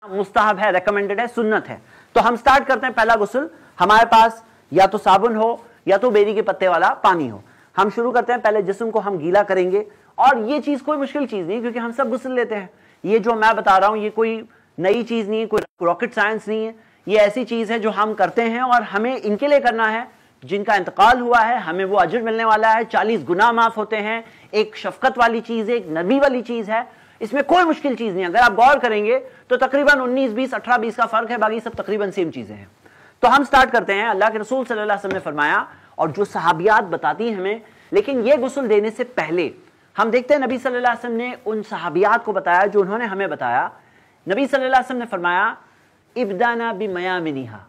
मुस्ताहब है, रेकमेंडेड है, सुन्नत है। तो हम स्टार्ट करते हैं पहला गुस्ल। हमारे पास या तो साबुन हो या तो बेरी के पत्ते वाला पानी हो। हम शुरू करते हैं, पहले जिस्म को हम गीला करेंगे। और ये चीज कोई मुश्किल चीज नहीं, क्योंकि हम सब गुस्ल लेते हैं। ये जो मैं बता रहा हूं ये कोई नई चीज नहीं है, कोई रॉकेट साइंस नहीं है। ये ऐसी चीज है जो हम करते हैं और हमें इनके लिए करना है जिनका इंतकाल हुआ है, हमें वो अजर मिलने वाला है, 40 गुनाह माफ होते हैं। एक शफकत वाली चीज है, एक नरमी वाली चीज है, इसमें कोई मुश्किल चीज नहीं। अगर आप गौर करेंगे तो तकरीबन 19, 20, 18, 20 का फर्क है, बाकी सब तकरीबन सेम चीजें हैं। तो हम स्टार्ट करते हैं। अल्लाह के रसूल सल्लल्लाहु अलैहि वसल्लम ने फरमाया, और जो सहाबियात बताती हैं हमें, लेकिन ये गुस्ल देने से पहले हम देखते हैं नबी सल्लल्लाहु अलैहि वसल्लम ने उन सहाबियात को बताया जो उन्होंने हमें बताया। नबी सल्लल्लाहु अलैहि वसल्लम ने फरमाया, इब्दाना बिमयामिनिहा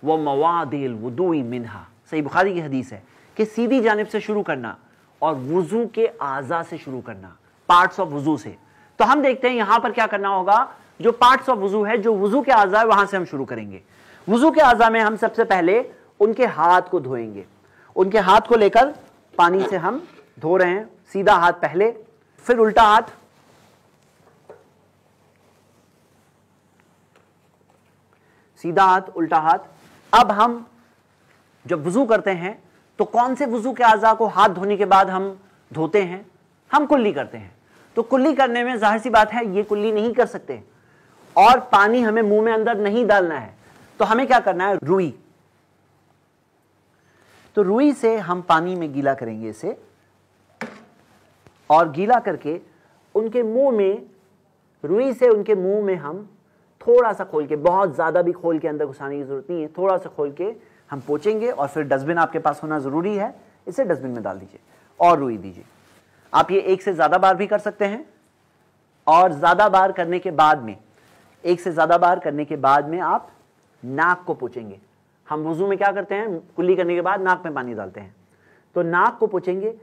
व मवादिल वुदुई मिनहा। सही बुखारी की हदीस है कि सीधी जानिब से शुरू करना और वुजू के आज़ा से शुरू करना, पार्ट्स ऑफ वुजू से। तो हम देखते हैं यहां पर क्या करना होगा। जो पार्ट्स ऑफ वुजू है, जो वुजू के आज़ा है, वहां से हम शुरू करेंगे। वुजू के आज़ा में हम सबसे पहले उनके हाथ को धोएंगे। उनके हाथ को लेकर पानी से हम धो रहे हैं। सीधा हाथ पहले, फिर उल्टा हाथ, सीधा हाथ, उल्टा हाथ। अब हम जब वुजू करते हैं तो कौन से वुजू के आज़ा को हाथ धोने के बाद हम धोते हैं? हम कुल्ली करते हैं। तो कुल्ली करने में जाहिर सी बात है ये कुल्ली नहीं कर सकते और पानी हमें मुंह में अंदर नहीं डालना है। तो हमें क्या करना है? रुई। तो रुई से हम पानी में गीला करेंगे इसे, और गीला करके उनके मुंह में, रुई से उनके मुंह में हम थोड़ा सा खोल के, बहुत ज्यादा भी खोल के अंदर घुसाने की जरूरत नहीं है, थोड़ा सा खोल के हम पोंछेंगे। और फिर डस्टबिन आपके पास होना जरूरी है, इसे डस्टबिन में डाल दीजिए और रुई दीजिए। आप ये एक से ज्यादा बार भी कर सकते हैं, और ज्यादा बार करने के बाद में, एक से ज्यादा बार करने के बाद में आप नाक को पोंछेंगे। हम वुजू में क्या करते हैं? कुल्ली करने के बाद नाक में पानी डालते हैं। तो नाक को पोंछेंगे।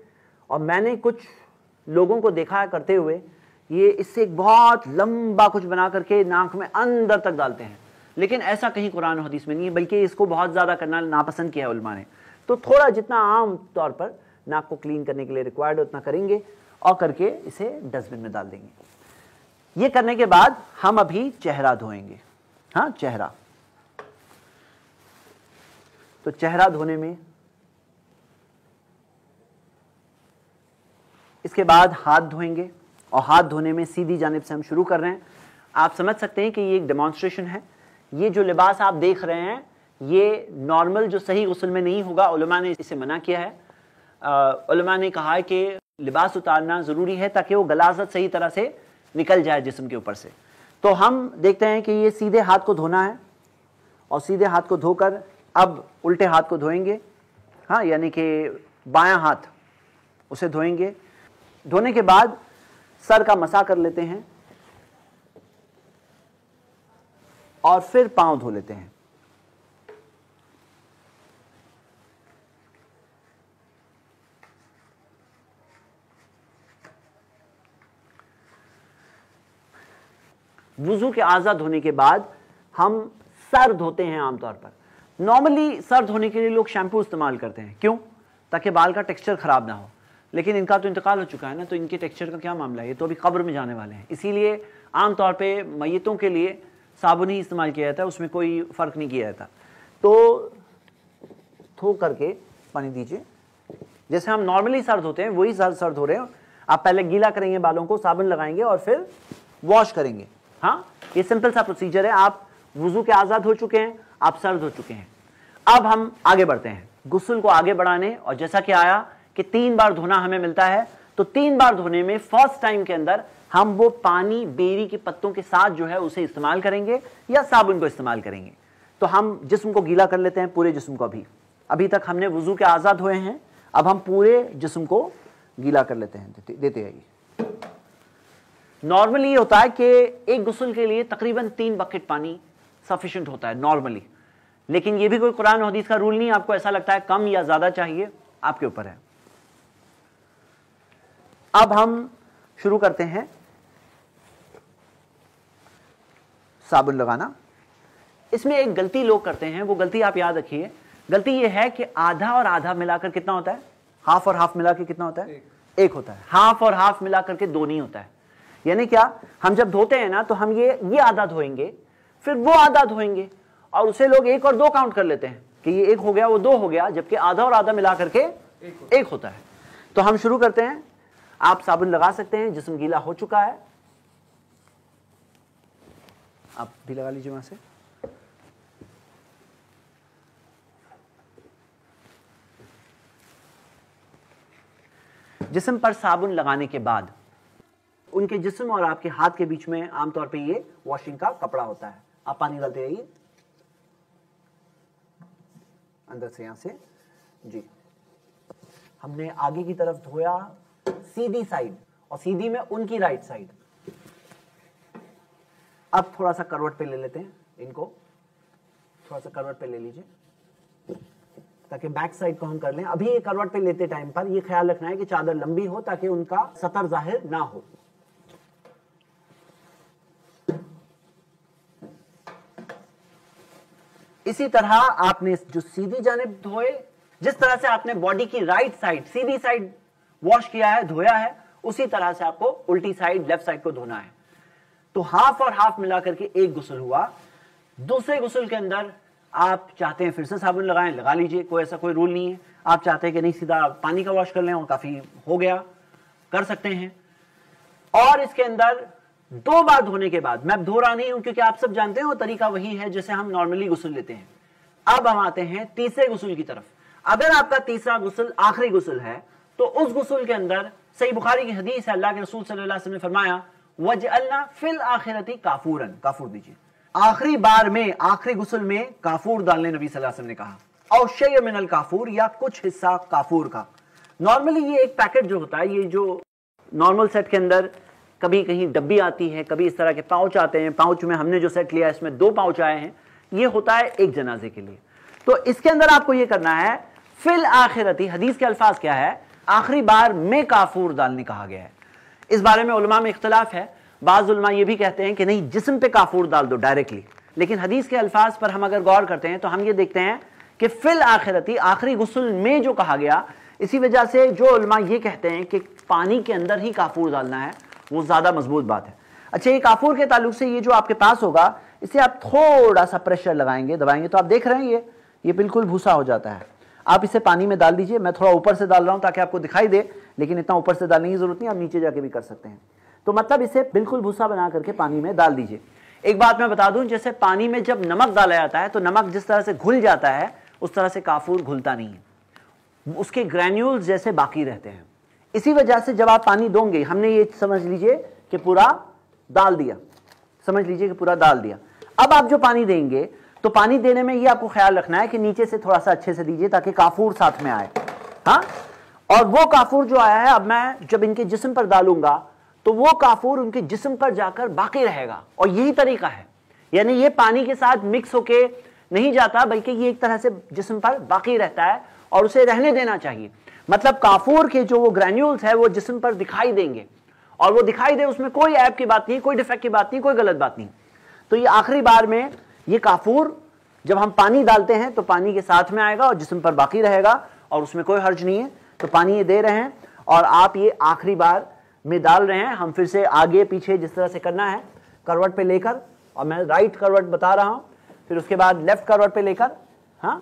और मैंने कुछ लोगों को देखा है करते हुए, ये इससे एक बहुत लंबा कुछ बना करके नाक में अंदर तक डालते हैं, लेकिन ऐसा कहीं कुरान और हदीस में नहीं है, बल्कि इसको बहुत ज्यादा करना नापसंद किया है उलमा ने। तो थोड़ा जितना आम तौर पर नाक को क्लीन करने के लिए रिक्वायर्ड उतना करेंगे और करके इसे डस्टबिन में डाल देंगे। ये करने के बाद हम अभी चेहरा धोएंगे। हाँ, चेहरा। तो चेहरा धोने में, इसके बाद हाथ धोएंगे, और हाथ धोने में सीधी जानिब से हम शुरू कर रहे हैं। आप समझ सकते हैं कि ये एक डेमोन्स्ट्रेशन है। ये जो लिबास आप देख रहे हैं ये नॉर्मल जो सही गुस्ल में नहीं होगा, उलमा ने इसे मना किया है। उलमा ने कहा है कि लिबास उतारना ज़रूरी है ताकि वो गलाज़त सही तरह से निकल जाए जिस्म के ऊपर से। तो हम देखते हैं कि ये सीधे हाथ को धोना है, और सीधे हाथ को धोकर अब उल्टे हाथ को धोएंगे। हाँ, यानी कि बायां हाथ, उसे धोएंगे। धोने के बाद सर का मसा कर लेते हैं और फिर पांव धो लेते हैं। वुजू के आज़ा धोने के बाद हम सर धोते हैं। आमतौर पर नॉर्मली सर धोने के लिए लोग शैम्पू इस्तेमाल करते हैं। क्यों? ताकि बाल का टेक्सचर खराब ना हो। लेकिन इनका तो इंतकाल हो चुका है ना, तो इनके टेक्सचर का क्या मामला है? ये तो अभी कब्र में जाने वाले हैं। इसीलिए आमतौर पे मैयतों के लिए साबुन ही इस्तेमाल किया जाता है, उसमें कोई फ़र्क नहीं किया जाता। तो थो करके पानी दीजिए, जैसे हम नॉर्मली सर धोते हैं वही सर धो रहे हैं। आप पहले गीला करेंगे बालों को, साबुन लगाएंगे और फिर वॉश करेंगे। हाँ, ये सिंपल सा प्रोसीजर है। आप वुजू के आज़ाद हो चुके हैं, आप सर धो चुके हैं। अब हम आगे बढ़ते हैं गुस्ल को आगे बढ़ाने। और जैसा कि आया कि 3 बार धोना हमें मिलता है, तो 3 बार धोने में फर्स्ट टाइम के अंदर हम वो पानी बेरी के पत्तों के साथ जो है उसे इस्तेमाल करेंगे या साबुन को इस्तेमाल करेंगे। तो हम जिस्म को गीला कर लेते हैं, पूरे जिस्म को। अभी तक हमने वुजू के आज़ाद हुए हैं, अब हम पूरे जिस्म को गीला कर लेते हैं। देते आइए। नॉर्मली ये होता है कि एक गुस्ल के लिए तकरीबन 3 बकेट पानी सफिशिएंट होता है नॉर्मली, लेकिन ये भी कोई कुरान और हदीस का रूल नहीं। आपको ऐसा लगता है कम या ज्यादा चाहिए, आपके ऊपर है। अब हम शुरू करते हैं साबुन लगाना। इसमें एक गलती लोग करते हैं, वो गलती आप याद रखिए। गलती ये है कि आधा और आधा मिलाकर कितना होता है? हाफ और हाफ मिलाकर कितना होता है? एक होता है। हाफ और हाफ मिलाकर के 2 नहीं होता है। यानी क्या? हम जब धोते हैं ना, तो हम ये आधा धोएंगे, फिर वो आधा धोएंगे, और उसे लोग 1 और 2 काउंट कर लेते हैं कि ये 1 हो गया वो 2 हो गया, जबकि आधा और आधा मिला करके 1 होता है। तो हम शुरू करते हैं। आप साबुन लगा सकते हैं, जिस्म गीला हो चुका है, आप भी लगा लीजिए वहां से। जिस्म पर साबुन लगाने के बाद उनके जिस्म और आपके हाथ के बीच में आमतौर पे ये वॉशिंग का कपड़ा होता है। आप पानी डालते रहिए अंदर से, यहां से जी। हमने आगे की तरफ धोया सीधी साइड, और सीधी में उनकी राइट साइड। अब थोड़ा सा करवट पे ले लेते हैं इनको, थोड़ा सा करवट पे ले लीजिए ताकि बैक साइड को हम कर लें। अभी ये करवट पे लेते टाइम पर ये ख्याल रखना है कि चादर लंबी हो ताकि उनका सतर जाहिर ना हो। इसी तरह आपने जो सीधी जानिब धोए, जिस तरह से आपने बॉडी की राइट साइड सीधी साइड वॉश किया है, धोया है, उसी तरह से आपको उल्टी साइड लेफ्ट साइड को धोना है। तो हाफ और हाफ मिलाकर के 1 गुस्ल हुआ। दूसरे गुस्ल के अंदर आप चाहते हैं फिर से साबुन लगाएं, लगा लीजिए, कोई ऐसा कोई रूल नहीं है। आप चाहते हैं कि नहीं सीधा पानी का वॉश कर लें और काफी हो गया, कर सकते हैं। और इसके अंदर 2 बार धोने के बाद, मैं धो रहा नहीं हूं क्योंकि आप सब जानते हैं वो तरीका वही है जैसे हम नॉर्मली गुस्ल लेते हैं। अब हम आते हैं तीसरे गुस्ल की तरफ। अगर आपका तीसरा गुस्ल आखिरी गुस्ल है तो उस गुस्ल के अंदर सही बुखारी की हदीस है, अल्लाह के रसूल सल्लल्लाहु अलैहि वसल्लम ने फरमाया वजअलना फिल आखिरती काफूरन, काफूर दीजिए। आखिरी बार में, आखिरी गुस्ल में काफूर डालने नबी सल्लल्लाहु अलैहि वसल्लम ने कहा, और शय मिनल काफूर, या कुछ हिस्सा काफूर का। नॉर्मली ये एक पैकेट जो होता है, ये जो नॉर्मल सेट के अंदर कभी कहीं डब्बी आती है, कभी इस तरह के पाउच आते हैं। पाउच में हमने जो सेट लिया इसमें 2 पाउच आए हैं, ये होता है एक जनाजे के लिए। तो इसके अंदर आपको ये करना है फिल आखिरती, हदीस के अल्फाज क्या है, आखिरी बार में काफूर डालने कहा गया है। इस बारे में उलमा में इख्तलाफ है। बाज़ उलमा ये भी कहते हैं कि नहीं, जिस्म पे काफूर डाल दो डायरेक्टली, लेकिन हदीस के अल्फाज पर हम अगर गौर करते हैं तो हम ये देखते हैं कि फिल आखिरती, आखिरी गुस्ल में जो कहा गया, इसी वजह से जो उलमा ये कहते हैं कि पानी के अंदर ही काफूर डालना है, वो ज्यादा मजबूत बात है। अच्छा, ये काफूर के ताल्लुक से ये जो आपके पास होगा, इसे आप थोड़ा सा प्रेशर लगाएंगे, दबाएंगे, तो आप देख रहे हैं ये बिल्कुल भूसा हो जाता है। आप इसे पानी में डाल दीजिए। मैं थोड़ा ऊपर से डाल रहा हूं ताकि आपको दिखाई दे, लेकिन इतना ऊपर से डालने की जरूरत नहीं, आप नीचे जाके भी कर सकते हैं। तो मतलब इसे बिल्कुल भूसा बना करके पानी में डाल दीजिए। एक बात मैं बता दूं, जैसे पानी में जब नमक डाला जाता है तो नमक जिस तरह से घुल जाता है उस तरह से काफूर घुलता नहीं है, उसके ग्रैन्यूल्स जैसे बाकी रहते हैं। इसी वजह से जब आप पानी दोगे, हमने ये समझ लीजिए कि पूरा डाल दिया, समझ लीजिए कि पूरा डाल दिया। अब आप जो पानी देंगे तो पानी देने में ये आपको ख्याल रखना है कि नीचे से थोड़ा सा अच्छे से दीजिए ताकि काफूर साथ में आए। हाँ, और वो काफूर जो आया है, अब मैं जब इनके जिस्म पर डालूंगा तो वो काफूर उनके जिस्म पर जाकर बाकी रहेगा, और यही तरीका है। यानी ये पानी के साथ मिक्स होके नहीं जाता, बल्कि ये एक तरह से जिस्म पर बाकी रहता है और उसे रहने देना चाहिए। मतलब काफूर के जो वो ग्रैन्यूल्स है वो जिस्म पर दिखाई देंगे, और वो दिखाई दे, उसमें कोई ऐब की बात नहीं, कोई डिफेक्ट की बात नहीं, कोई गलत बात नहीं। तो ये आखिरी बार में ये काफूर जब हम पानी डालते हैं तो पानी के साथ में आएगा और जिस्म पर बाकी रहेगा, और उसमें कोई हर्ज नहीं है। तो पानी ये दे रहे हैं और आप ये आखिरी बार में डाल रहे हैं। हम फिर से आगे पीछे जिस तरह से करना है, करवट पे लेकर, और मैं राइट करवट बता रहा हूं, फिर उसके बाद लेफ्ट करवट पे लेकर, हाँ,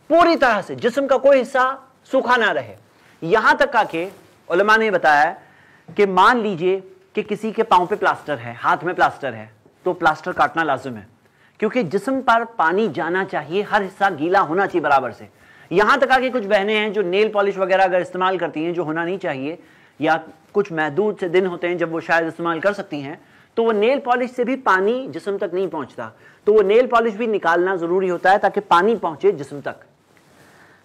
पूरी तरह से जिस्म का कोई हिस्सा सूखा ना रहे। यहां तक आके उलमा ने बताया कि मान लीजिए कि किसी के पांव पे प्लास्टर है, हाथ में प्लास्टर है, तो प्लास्टर काटना लाजिम है, क्योंकि जिस्म पर पानी जाना चाहिए, हर हिस्सा गीला होना चाहिए बराबर से। यहां तक आके कुछ बहनें हैं जो नेल पॉलिश वगैरह अगर इस्तेमाल करती हैं, जो होना नहीं चाहिए, या कुछ महदूद से दिन होते हैं जब वो शायद इस्तेमाल कर सकती हैं, तो वो नेल पॉलिश से भी पानी जिस्म तक नहीं पहुंचता, तो वो नेल पॉलिश भी निकालना जरूरी होता है ताकि पानी पहुंचे जिस्म तक।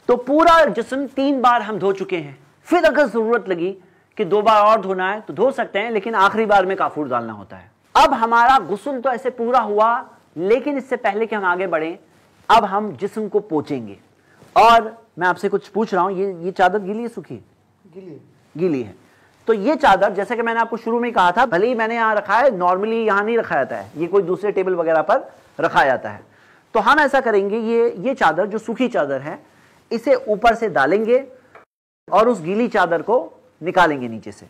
तो पूरा जिस्म 3 बार हम धो चुके हैं। फिर अगर जरूरत लगी कि 2 बार और धोना है तो धो सकते हैं, लेकिन आखिरी बार में काफूर डालना होता है। अब हमारा गुस्ल तो ऐसे पूरा हुआ, लेकिन इससे पहले कि हम आगे बढ़ें, अब हम जिस्म को पोंछेंगे। और मैं आपसे कुछ पूछ रहा हूं, ये चादर गीली है, सूखी? गीली है। तो ये चादर, जैसे कि मैंने आपको शुरू में कहा था, भले ही मैंने यहां रखा है, नॉर्मली यहां नहीं रखा जाता है, ये कोई दूसरे टेबल वगैरह पर रखा जाता है। तो हम ऐसा करेंगे, ये चादर जो सूखी चादर है, इसे ऊपर से डालेंगे और उस गीली चादर को निकालेंगे नीचे से।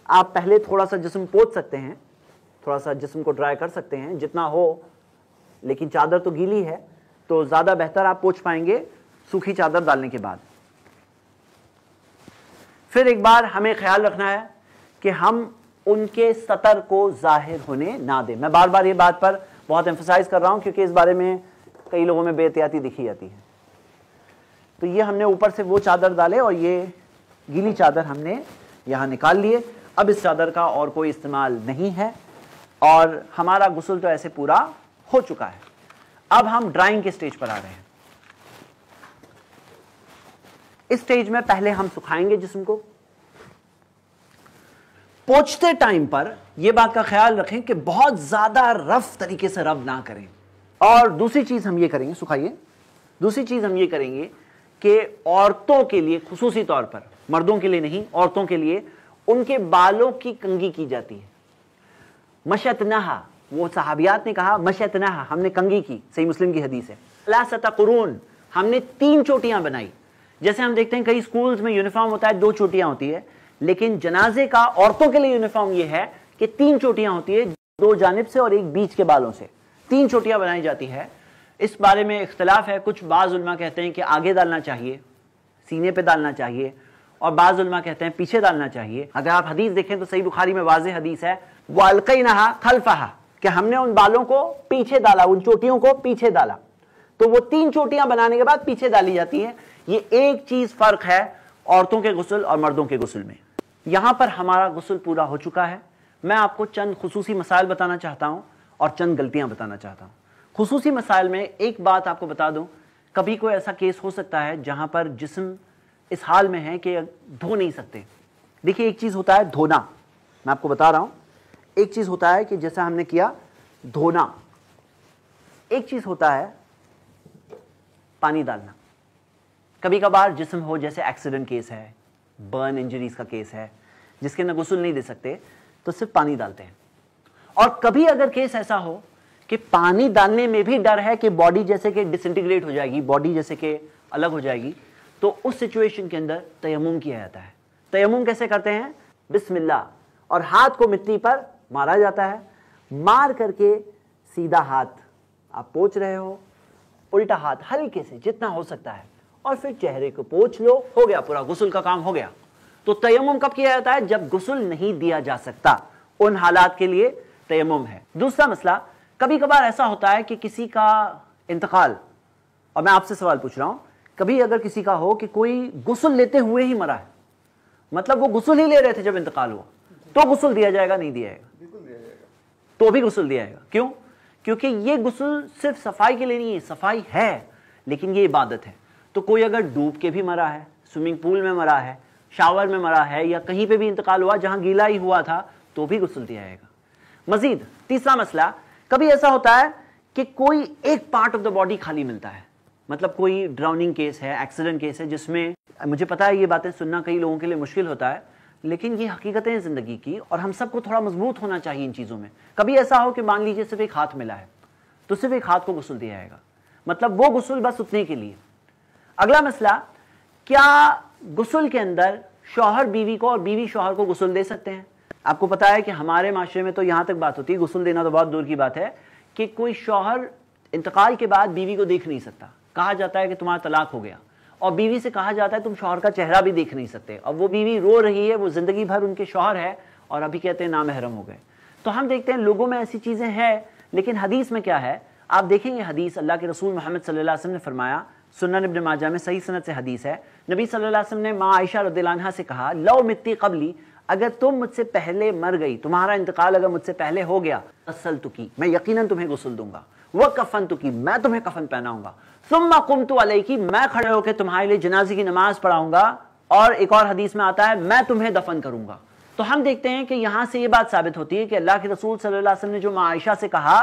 आप पहले थोड़ा सा जिस्म पोंछ सकते हैं, थोड़ा सा जिस्म को ड्राई कर सकते हैं, जितना हो लेकिन चादर तो गीली है, तो ज्यादा बेहतर आप पोंछ पाएंगे सूखी चादर डालने के बाद। फिर एक बार हमें ख्याल रखना है कि हम उनके सतर को जाहिर होने ना दें। मैं बार बार ये बात पर बहुत एम्फसाइज कर रहा हूं क्योंकि इस बारे में कई लोगों में बेहतियाती दिखी जाती है। तो ये हमने ऊपर से वो चादर डाले और ये गीली चादर हमने यहां निकाल लिए। अब इस चादर का और कोई इस्तेमाल नहीं है और हमारा गुस्ल तो ऐसे पूरा हो चुका है। अब हम ड्राइंग के स्टेज पर आ रहे हैं। इस स्टेज में पहले हम सुखाएंगे जिस्म को। पोंछते टाइम पर यह बात का ख्याल रखें कि बहुत ज्यादा रफ तरीके से रब ना करें। और दूसरी चीज हम ये करेंगे, सुखाइए, दूसरी चीज हम ये करेंगे कि औरतों के लिए खुसूसी तौर पर, मर्दों के लिए नहीं, औरतों के लिए उनके बालों की कंघी की जाती है। मशतनहा, वो सहाबियात ने कहा मशतनहा, हमने कंघी की, सही मुस्लिम की हदीस है। सलासता कुरून, हमने 3 चोटियां बनाई। जैसे हम देखते हैं कई स्कूल्स में यूनिफॉर्म होता है 2 चोटियां होती है, लेकिन जनाजे का औरतों के लिए यूनिफॉर्म यह है कि 3 चोटियां होती है, 2 जानिब से और एक बीच के बालों से 3 चोटियां बनाई जाती है। इस बारे में इख्तिलाफ है। कुछ बाज़ उलमा कहते हैं कि आगे डालना चाहिए, सीने पे डालना चाहिए, और बाज़ उलमा कहते हैं पीछे डालना चाहिए। अगर आप हदीस देखें तो सही बुखारी में वाज़ेह हदीस है, वअल्क़ैनहा खल्फ़हा, कि हमने उन बालों को पीछे डाला, उन चोटियों को पीछे डाला। तो वो 3 चोटियां बनाने के बाद पीछे डाली जाती है। ये एक चीज फर्क है औरतों के गुस्ल और मर्दों के गुस्ल में। यहां पर हमारा गुस्ल पूरा हो चुका है। मैं आपको चंद खुसूसी मसाइल बताना चाहता हूं और चंद गलतियां बताना चाहता हूं। खुसूसी मसाइल में एक बात आपको बता दूं, कभी कोई ऐसा केस हो सकता है जहां पर जिस्म इस हाल में है कि धो नहीं सकते। देखिए, एक चीज होता है धोना, मैं आपको बता रहा हूं, एक चीज होता है कि जैसा हमने किया धोना, एक चीज होता है पानी डालना। कभी कभार जिस्म हो, जैसे एक्सीडेंट केस है, बर्न इंजरीज का केस है, जिसके अंदर गुस्ल नहीं दे सकते, तो सिर्फ पानी डालते हैं। और कभी अगर केस ऐसा हो कि पानी डालने में भी डर है कि बॉडी जैसे कि डिसइंटीग्रेट हो जाएगी, बॉडी जैसे कि अलग हो जाएगी, तो उस सिचुएशन के अंदर तयम्मुम किया जाता है। तयम्मुम कैसे करते हैं? बिस्मिल्लाह, और हाथ को मिट्टी पर मारा जाता है। मार करके सीधा हाथ आप पोंछ रहे हो, उल्टा हाथ हल्के से जितना हो सकता है, और फिर चेहरे को पोंछ लो, हो गया, पूरा गुस्ल का काम हो गया। तो तयम्मुम कब किया जाता है? जब गुस्ल नहीं दिया जा सकता, उन हालात के लिए तयम्मुम है। दूसरा मसला, कभी कभार ऐसा होता है कि किसी का इंतकाल, और मैं आपसे सवाल पूछ रहा हूं, कभी अगर किसी का हो कि कोई गुस्ल लेते हुए ही मरा है, मतलब वो गुस्ल ही ले रहे थे जब इंतकाल हुआ, तो गुस्ल दिया जाएगा? नहीं दिया जाएगा? तो भी गुस्ल दिया जाएगा। क्यों? क्योंकि ये गुस्ल सिर्फ सफाई के लिए नहीं है, सफाई है लेकिन ये इबादत है। तो कोई अगर डूब के भी मरा है, स्विमिंग पूल में मरा है, शावर में मरा है, या कहीं पे भी इंतकाल हुआ जहां गीला ही हुआ था, तो भी गुस्ल दिया जाएगा। मजीद तीसरा मसला, कभी ऐसा होता है कि कोई एक पार्ट ऑफ द बॉडी खाली मिलता है, मतलब कोई ड्राउनिंग केस है, एक्सीडेंट केस है, जिसमें मुझे पता है ये बातें सुनना कई लोगों के लिए मुश्किल होता है, लेकिन ये हकीकतें हैं जिंदगी की, और हम सबको थोड़ा मजबूत होना चाहिए इन चीजों में। कभी ऐसा हो कि मान लीजिए सिर्फ एक हाथ मिला है, तो सिर्फ एक हाथ को गुस्ल दिया जाएगा, मतलब वो गुस्ल बस उतने के लिए। अगला मसला, क्या गुस्ल के अंदर शौहर बीवी को और बीवी शौहर को गुस्ल दे सकते हैं? आपको पता है कि हमारे माशरे में तो यहां तक बात होती है, गुस्ल देना तो बहुत दूर की बात है, कि कोई शौहर इंतकाल के बाद बीवी को देख नहीं सकता। कहा जाता है कि तुम्हारा तलाक हो गया, और बीवी से कहा जाता है तुम शौहर का चेहरा भी देख नहीं सकते। अब वो बीवी रो रही है, वो जिंदगी भर उनके शौहर है, और अभी कहते हैं नामहरम हो गए। तो हम देखते हैं लोगों में ऐसी चीजें हैं, लेकिन हदीस में क्या है? आप देखेंगे हदीस, अल्लाह के रसूल मोहम्मद सल्लल्लाहु अलैहि वसल्लम ने फरमाया, सुनन इब्न माजा में सही सनद से हदीस है, नबी सल्लल्लाहु अलैहि वसल्लम ने माँ आयशा रज़ियल्लाहु अन्हा से कहा, लौ मित्ती क़ब्ली, अगर तुम मुझसे पहले मर गई, तुम्हारा इंतकाल अगर मुझसे पहले हो गया, असल तो की, मैं यकीनन तुम्हें गुस्ल दूंगा, वह कफन तो की, मैं तुम्हें कफन पहनाऊंगा, सुम्मा कुमतु अलैकी, मैं खड़े होकर तुम्हारे लिए जनाजे की नमाज पढ़ाऊंगा, और एक और हदीस में आता है मैं तुम्हें दफन करूंगा। तो हम देखते हैं कि यहां से यह बात साबित होती है कि अल्लाह के रसूल सल्लल्लाहु अलैहि वसल्लम ने जो माँ आयशा से कहा,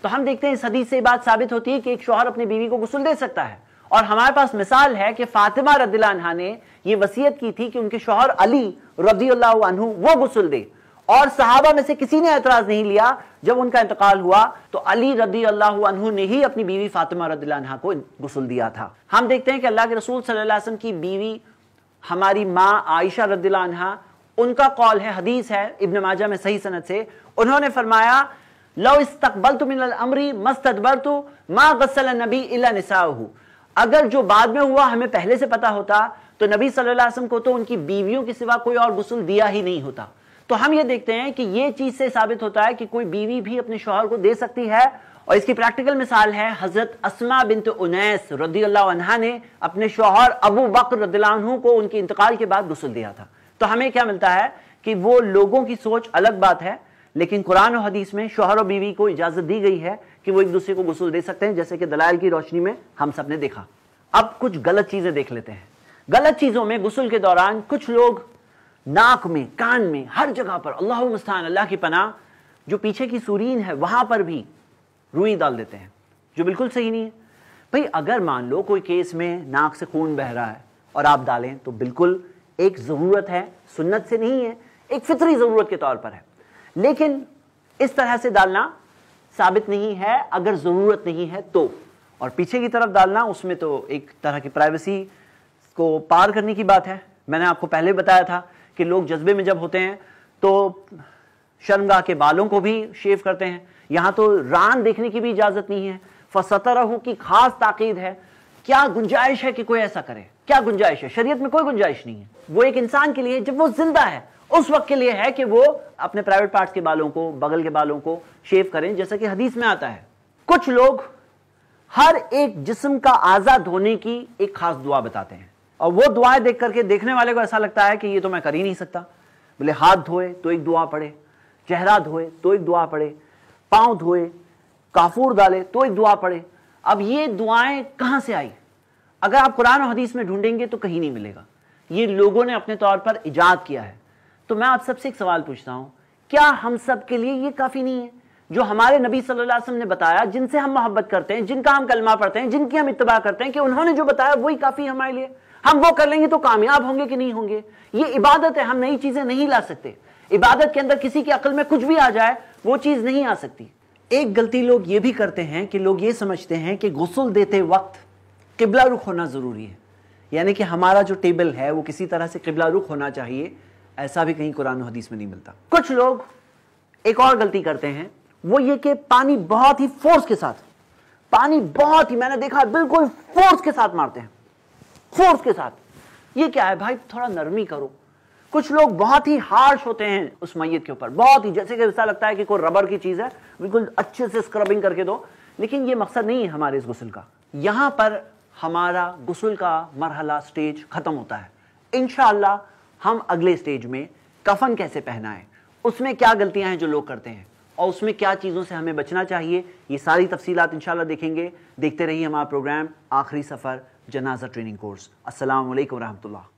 तो हम देखते हैं इस हदीस से बात साबित होती है कि एक शौहर अपनी बीवी को गुस्ल दे सकता है। और हमारे पास मिसाल है कि फातिमा रज़ियल्लाहु अन्हा ने ये वसीयत की थी कि उनके शौहर अली रज़ियल्लाहु अन्हु वो गुस्ल दे, और सहाबा में से किसी ने एतराज नहीं लिया। जब उनका इंतकाल हुआ तो अली रज़ियल्लाहु अन्हु ने ही अपनी बीवी फातिमा रज़ियल्लाहु अन्हा को गुस्ल दिया था। हम देखते हैं कि अल्लाह के रसूल सल्लल्लाहु अलैहि वसल्लम की बीवी हमारी माँ आयशा रज़ियल्लाहु अन्हा, उनका कौल है, हदीस है इब्न माजा में सही सनद से, उन्होंने फरमाया लो इस्तक़बलतु मिनल अम्री मस्तदबरतु मा गस्सल नबी इल्ला निसाअहु। अगर जो बाद में हुआ हमें पहले से पता होता तो नबी सल्लल्लाहु अलैहि वसल्लम को तो उनकी बीवियों के सिवा कोई और गुस्ल दिया ही नहीं होता। तो हम ये देखते हैं कि ये चीज से साबित होता है कि कोई बीवी भी अपने शौहर को दे सकती है, और इसकी प्रैक्टिकल मिसाल है हजरत अस्मा बिन्त उनैस रदियल्लाहु अन्हा ने अपने शौहर अबू बकर रदियल्लाहु अन्हु को उनके इंतकाल के बाद गुस्ल दिया था। तो हमें क्या मिलता है कि वो लोगों की सोच अलग बात है, लेकिन कुरान और हदीस में शौहर और बीवी को इजाजत दी गई है कि वो एक दूसरे को गुस्ल दे सकते हैं, जैसे कि दलाइल की रोशनी में हम सब ने देखा। अब कुछ गलत चीजें देख लेते हैं। गलत चीजों में गुस्ल के दौरान कुछ लोग नाक में, कान में, हर जगह पर, अल्लाह मुस्तान, अल्लाह की पनाह, जो पीछे की सूरीन है वहां पर भी रुई डाल देते हैं, जो बिल्कुल सही नहीं है। भाई अगर मान लो कोई केस में नाक से खून बह रहा है और आप डालें तो बिल्कुल एक जरूरत है, सुन्नत से नहीं है, एक फितरी जरूरत के तौर पर है, लेकिन इस तरह से डालना साबित नहीं है अगर जरूरत नहीं है तो। और पीछे की तरफ डालना, उसमें तो एक तरह की प्राइवेसी को पार करने की बात है। मैंने आपको पहले बताया था कि लोग जज्बे में जब होते हैं तो शर्मगाह के बालों को भी शेव करते हैं, यहां तो रान देखने की भी इजाजत नहीं है। फसतरहु की खास ताकीद है। क्या गुंजाइश है कि कोई ऐसा करे? क्या गुंजाइश है? शरीयत में कोई गुंजाइश नहीं है। वो एक इंसान के लिए जब वो जिंदा है उस वक्त के लिए है कि वो अपने प्राइवेट पार्ट्स के बालों को, बगल के बालों को शेव करें, जैसा कि हदीस में आता है। कुछ लोग हर एक जिस्म का आज़ा धोने की एक खास दुआ बताते हैं, और वो दुआएं देख करके देखने वाले को ऐसा लगता है कि ये तो मैं कर ही नहीं सकता। बोले हाथ धोए तो एक दुआ पढ़े, चेहरा धोए तो एक दुआ पढ़े, पांव धोए, काफूर डाले तो एक दुआ पढ़े। अब ये दुआएं कहां से आई? अगर आप कुरान और हदीस में ढूंढेंगे तो कहीं नहीं मिलेगा। ये लोगों ने अपने तौर पर इजाद किया है। तो मैं आप सबसे एक सवाल पूछता हूं, क्या हम सब के लिए ये काफी नहीं है? जो हमारे नबी सल्लल्लाहु अलैहि वसल्लम ने बताया, जिनसे हम मोहब्बत करते हैं, जिनका हम कलमा पढ़ते हैं, जिनकी हम इत्तबा करते हैं, कि उन्होंने जो बताया वही काफी है हमारे लिए। हम वो कर लेंगे तो कामयाब होंगे कि नहीं होंगे? ये इबादत है, हम नई चीजें नहीं ला सकते। इबादत के अंदर किसी की अक्ल में कुछ भी आ जाए वो चीज नहीं आ सकती। एक गलती लोग ये भी करते हैं कि लोग ये समझते हैं कि गुस्ल देते वक्त किबला रुख होना जरूरी है, यानी कि हमारा जो टेबल है वो किसी तरह से किबला रुख होना चाहिए। ऐसा भी कहीं कुरान और हदीस में नहीं मिलता। कुछ लोग एक और गलती करते हैं, वो ये कि पानी बहुत ही फोर्स के साथ, पानी बहुत ही, मैंने देखा बिल्कुल फोर्स के साथ मारते हैं, फोर्स के साथ। ये क्या है भाई? थोड़ा नरमी करो। कुछ लोग बहुत ही हार्श होते हैं उस मैयत के ऊपर, बहुत ही, जैसे कि ऐसा लगता है कि कोई रबर की चीज है, बिल्कुल अच्छे से स्क्रबिंग करके दो। लेकिन ये मकसद नहीं है हमारे इस गुस्ल का। यहां पर हमारा गुस्ल का मरहला, स्टेज खत्म होता है। इंशाअल्लाह हम अगले स्टेज में कफन कैसे पहनाएं, उसमें क्या गलतियां हैं जो लोग करते हैं, और उसमें क्या चीज़ों से हमें बचना चाहिए, ये सारी तफसीलात इंशाअल्लाह देखेंगे। देखते रहिए हमारा प्रोग्राम आखिरी सफ़र जनाजा ट्रेनिंग कोर्स। अस्सलाम वालेकुम रहमतुल्लाह।